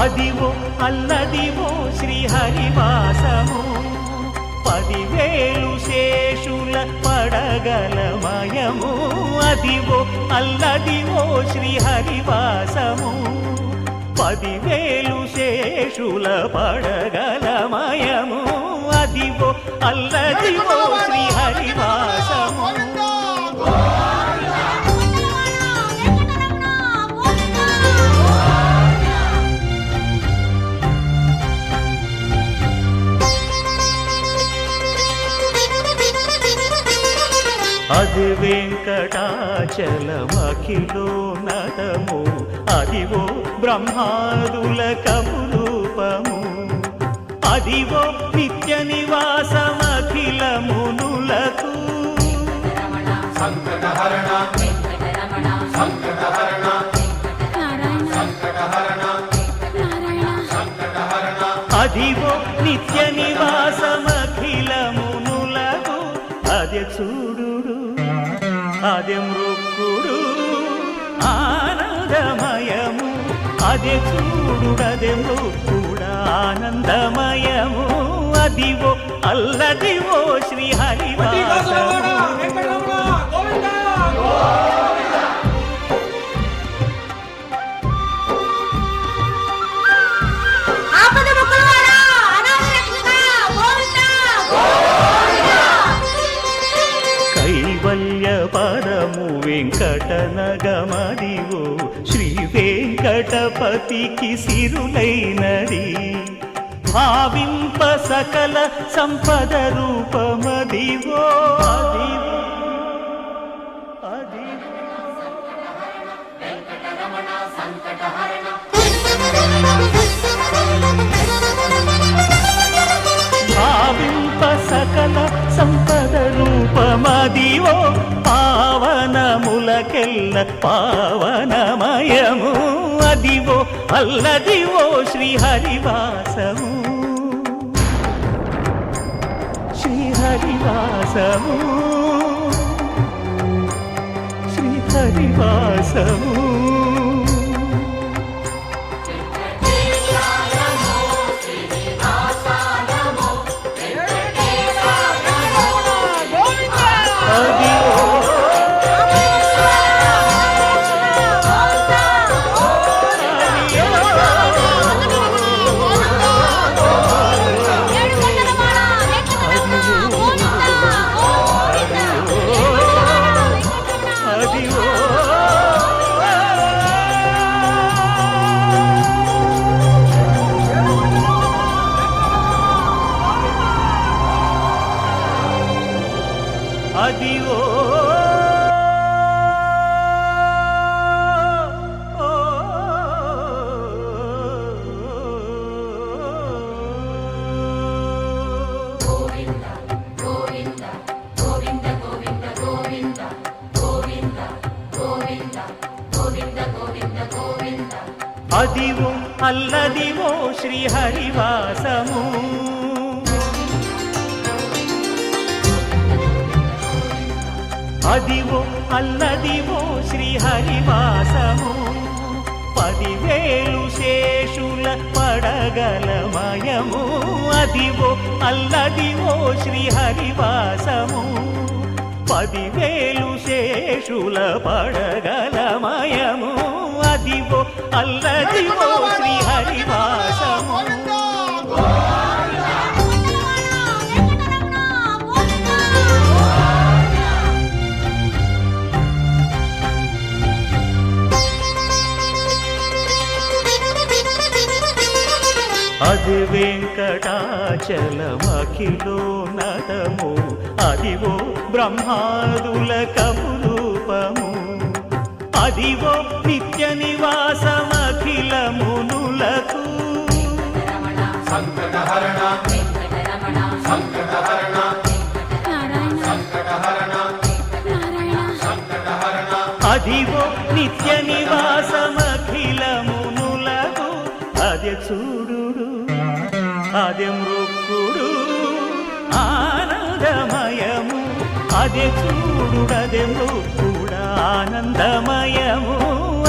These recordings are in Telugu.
అదివో అల్లదివో శ్రీహరివాసము 10,000 శేషుల పడగలమయము. అదివో అల్లదివో శ్రీహరివాసము 10,000 శేషుల పడగలమయము. అదివో అల్లదివో శ్రీహరివాసము. అది వెంకటాచలమఖిలోన్నతము. అదివో బ్రహ్మాదుల కపురూపము. అదివో నిత్య నివాసమఖిల మునులకు. అదివో నిత్య నివాసమఖిల మునులకు. అదే చూడు అదే మృక్కుడు ఆనందమయము. అదే చూడుడదే మృక్కుడ ఆనందమయము. అదివో అల్లదివో శ్రీహరివాసము. కైవల్య పరము వెంకటనగమదివో శ్రీ వెంకటపతికి సిరులైనది. భావింప సకల సంపద రూపమదివో. భావింప సకల సంపద రూపమదివో. పావనములకెల్ల పావనమయము. అదివో అల్లదివో శ్రీహరివాసము. శ్రీహరివాసము శ్రీహరివాసము. అదివో అదివో అల్లదివో శ్రీహరివాసము. అదివో అల్లదివో శ్రీహరివాసము 10,000 శేషుల పడగలమయము. అదివో అల్లదివో శ్రీహరివాసము 10,000 శేషుల పడగలమయము. అదివో అల్లదివో శ్రీహరివాసము. అది వెంకటాచలమఖిలోన్నతము. అదివో బ్రహ్మాదుల కపురూపము. అదివో నిత్య నివాసమఖిల మునులకు. అదివో నిత్య నివాసమఖిల మునులకు. అదే చూడు అదే మృక్కుడు ఆనందమయము. అదే చూడుడదే మృక్కుడ ఆనందమయము.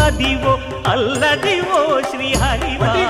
అదివో అల్లదివో శ్రీహరివాసము.